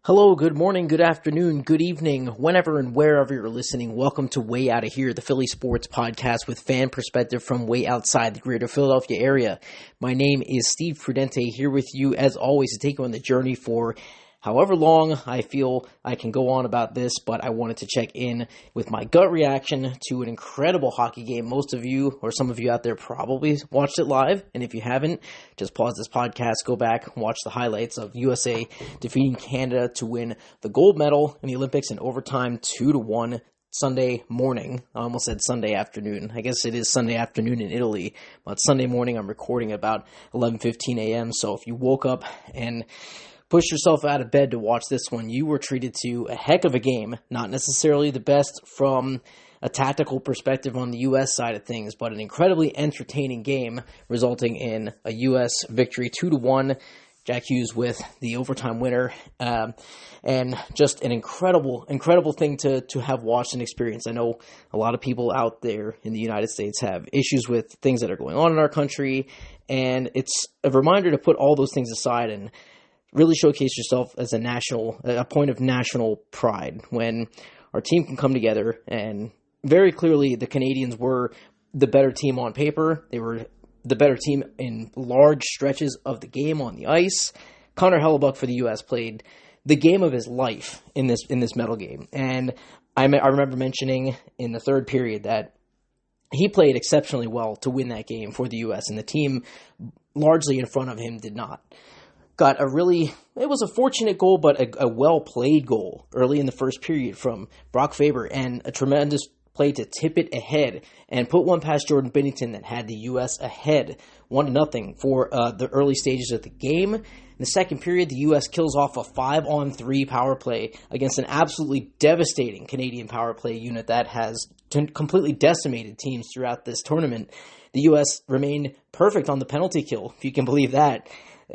Hello, good morning, good afternoon, good evening, whenever and wherever you're listening. Welcome to Way Outta Here, the Philly sports podcast with fan perspective from way outside the greater Philadelphia area. My name is Steve Prudente, here with you as always to take you on the journey for however long I feel I can go on about this, but I wanted to check in with my gut reaction to an incredible hockey game. Most of you, or some of you out there, probably watched it live, and if you haven't, just pause this podcast, go back, watch the highlights of USA defeating Canada to win the gold medal in the Olympics in overtime 2-1 Sunday morning. I almost said Sunday afternoon. I guess it is Sunday afternoon in Italy, but Sunday morning I'm recording about 11:15 a.m., so if you woke up and push yourself out of bed to watch this one, you were treated to a heck of a game. Not necessarily the best from a tactical perspective on the U.S. side of things, but an incredibly entertaining game, resulting in a U.S. victory 2-1. Jack Hughes with the overtime winner, and just an incredible thing to have watched and experienced. I know a lot of people out there in the United States have issues with things that are going on in our country, and it's a reminder to put all those things aside and really showcase yourself as a point of national pride when our team can come together. And very clearly the Canadians were the better team on paper. They were the better team in large stretches of the game on the ice. Connor Hellebuyck for the U.S. played the game of his life in this medal game. And I remember mentioning in the third period that he played exceptionally well to win that game for the U.S., and the team largely in front of him did not. It was a fortunate goal, but a well-played goal early in the first period from Brock Faber, and a tremendous play to tip it ahead and put one past Jordan Binnington that had the U.S. ahead 1-0 for the early stages of the game. In the second period, the U.S. kills off a 5-on-3 power play against an absolutely devastating Canadian power play unit that has completely decimated teams throughout this tournament. The U.S. remained perfect on the penalty kill, if you can believe that,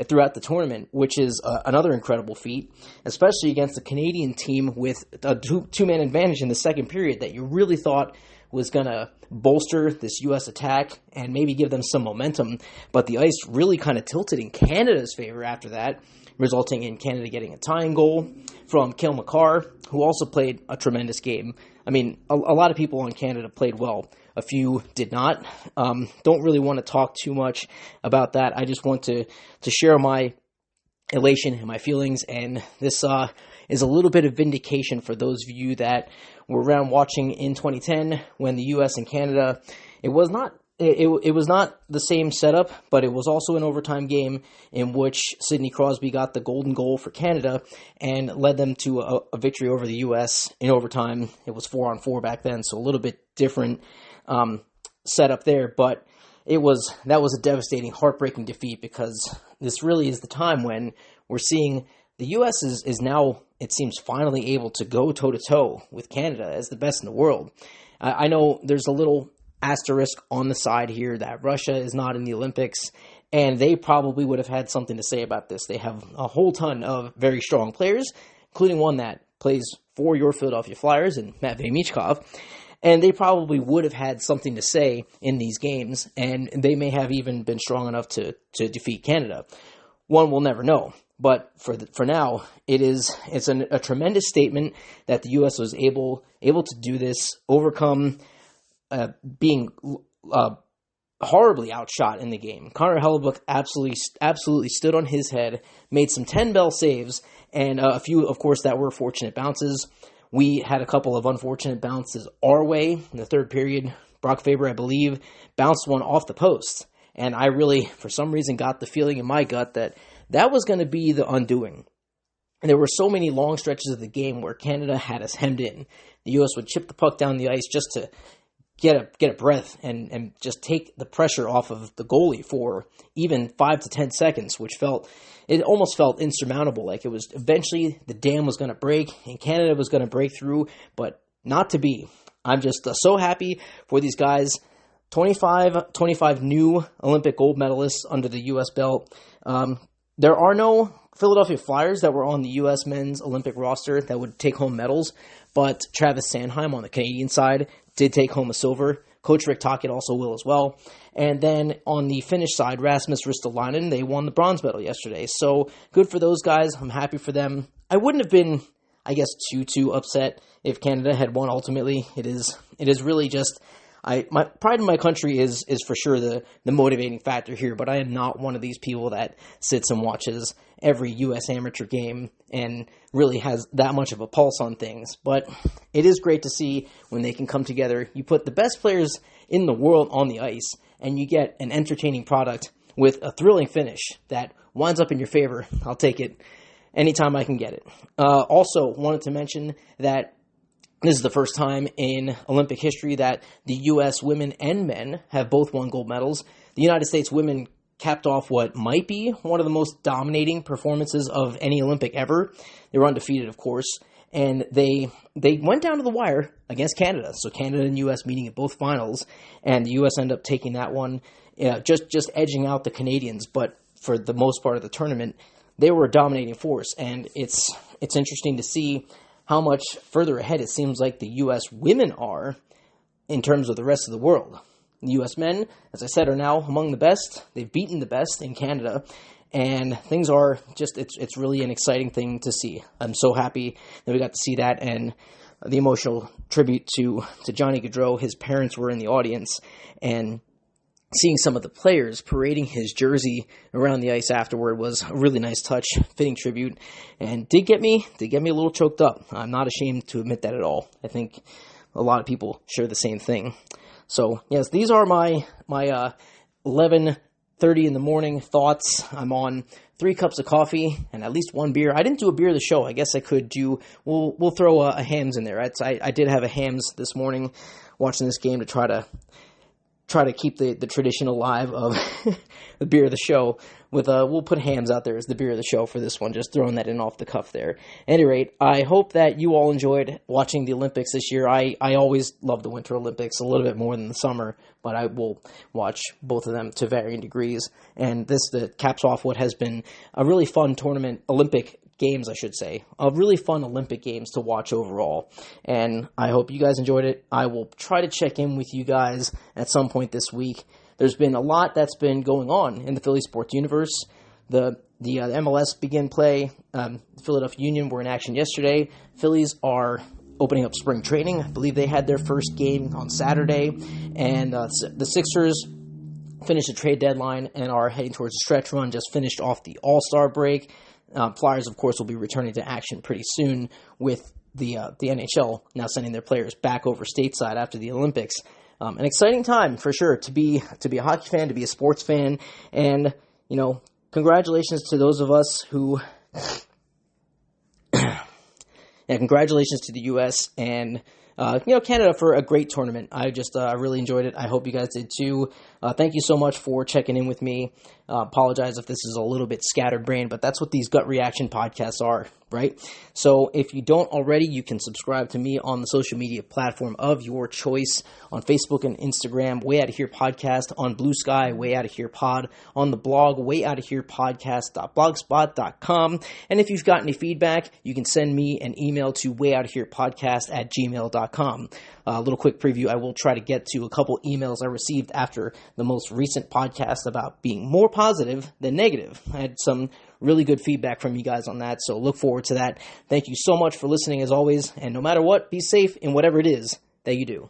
throughout the tournament, which is another incredible feat, especially against a Canadian team with a two-man advantage in the second period that you really thought was going to bolster this U.S. attack and maybe give them some momentum. But the ice really kind of tilted in Canada's favor after that, resulting in Canada getting a tying goal from Cale Makar, who also played a tremendous game. I mean, a lot of people on Canada played well. A few did not. Don't really want to talk too much about that. I just want to share my elation and my feelings, and this is a little bit of vindication for those of you that were around watching in 2010 when the U.S. and Canada, it was not the same setup, but it was also an overtime game in which Sidney Crosby got the golden goal for Canada and led them to a victory over the U.S. in overtime. It was 4-on-4 back then, so a little bit different setup there, but that was a devastating, heartbreaking defeat, because this really is the time when we're seeing the U.S. is now, it seems, finally able to go toe-to-toe with Canada as the best in the world. I know there's a little asterisk on the side here that Russia is not in the Olympics, and they probably would have had something to say about this. They have a whole ton of very strong players, including one that plays for your Philadelphia Flyers, and Matvei Michkov, and they probably would have had something to say in these games, and they may have even been strong enough to defeat Canada. One will never know. But for now, it's a tremendous statement that the U.S. was able to do this, overcome being horribly outshot in the game. Connor Hellebuyck absolutely stood on his head, made some 10-bell saves, and a few, of course, that were fortunate bounces. We had a couple of unfortunate bounces our way in the third period. Brock Faber, I believe, bounced one off the post, and I really, for some reason, got the feeling in my gut that was going to be the undoing. And there were so many long stretches of the game where Canada had us hemmed in. The U.S. would chip the puck down the ice just to get a breath and just take the pressure off of the goalie for even 5 to 10 seconds, which almost felt insurmountable. Like it was eventually the dam was going to break and Canada was going to break through, but not to be. I'm just so happy for these guys. 25 new Olympic gold medalists under the U.S. belt. There are no Philadelphia Flyers that were on the U.S. men's Olympic roster that would take home medals, but Travis Sanheim on the Canadian side did take home a silver. Coach Rick Tocchet also will as well. And then on the Finnish side, Rasmus Ristolainen, they won the bronze medal yesterday. So good for those guys. I'm happy for them. I wouldn't have been, I guess, too upset if Canada had won ultimately. It is really just, my pride in my country is for sure the motivating factor here, but I am not one of these people that sits and watches every U.S. amateur game and really has that much of a pulse on things. But it is great to see when they can come together. You put the best players in the world on the ice, and you get an entertaining product with a thrilling finish that winds up in your favor. I'll take it anytime I can get it. Also, wanted to mention that this is the first time in Olympic history that the U.S. women and men have both won gold medals. The United States women capped off what might be one of the most dominating performances of any Olympic ever. They were undefeated, of course, and they went down to the wire against Canada. So Canada and U.S. meeting at both finals, and the U.S. ended up taking that one, just edging out the Canadians. But for the most part of the tournament, they were a dominating force, and it's interesting to see how much further ahead it seems like the U.S. women are in terms of the rest of the world. The U.S. men, as I said, are now among the best. They've beaten the best in Canada, and things are just, it's really an exciting thing to see. I'm so happy that we got to see that, and the emotional tribute to Johnny Gaudreau. His parents were in the audience, and seeing some of the players parading his jersey around the ice afterward was a really nice touch, fitting tribute, and did get me a little choked up. I'm not ashamed to admit that at all. I think a lot of people share the same thing. So, yes, these are my 11:30 in the morning thoughts. I'm on 3 cups of coffee and at least 1 beer. I didn't do a beer of the show. I guess I could do, we'll throw a hams in there. I did have a hams this morning watching this game to try to keep the tradition alive of the beer of the show. We'll put hams out there as the beer of the show for this one, just throwing that in off the cuff there. At any rate, I hope that you all enjoyed watching the Olympics this year. I always love the Winter Olympics a little bit more than the summer, but I will watch both of them to varying degrees. And this caps off what has been a really fun tournament, Olympic games, I should say, of really fun Olympic games to watch overall. And I hope you guys enjoyed it. I will try to check in with you guys at some point this week. There's been a lot that's been going on in the Philly sports universe. The MLS began play. Philadelphia Union were in action yesterday. Phillies are opening up spring training. I believe they had their first game on Saturday. And the Sixers finished the trade deadline and are heading towards a stretch run, just finished off the All-Star break. Flyers, of course, will be returning to action pretty soon with the NHL now sending their players back over stateside after the Olympics. An exciting time for sure to be a hockey fan, to be a sports fan, and congratulations to those of us who, congratulations to the U.S. and Canada for a great tournament. I really enjoyed it. I hope you guys did too. Thank you so much for checking in with me. Apologize if this is a little bit scatterbrained, but that's what these gut reaction podcasts are, right? So if you don't already, you can subscribe to me on the social media platform of your choice. On Facebook and Instagram, Way Out of Here Podcast. On Blue Sky, Way Out of Here Pod. On the blog, wayoutofherepodcast.blogspot.com. And if you've got any feedback, you can send me an email to wayoutofherepodcast@gmail.com. A little quick preview, I will try to get to a couple emails I received after the most recent podcast about being more positive than negative. I had some really good feedback from you guys on that, so look forward to that. Thank you so much for listening as always, and no matter what, be safe in whatever it is that you do.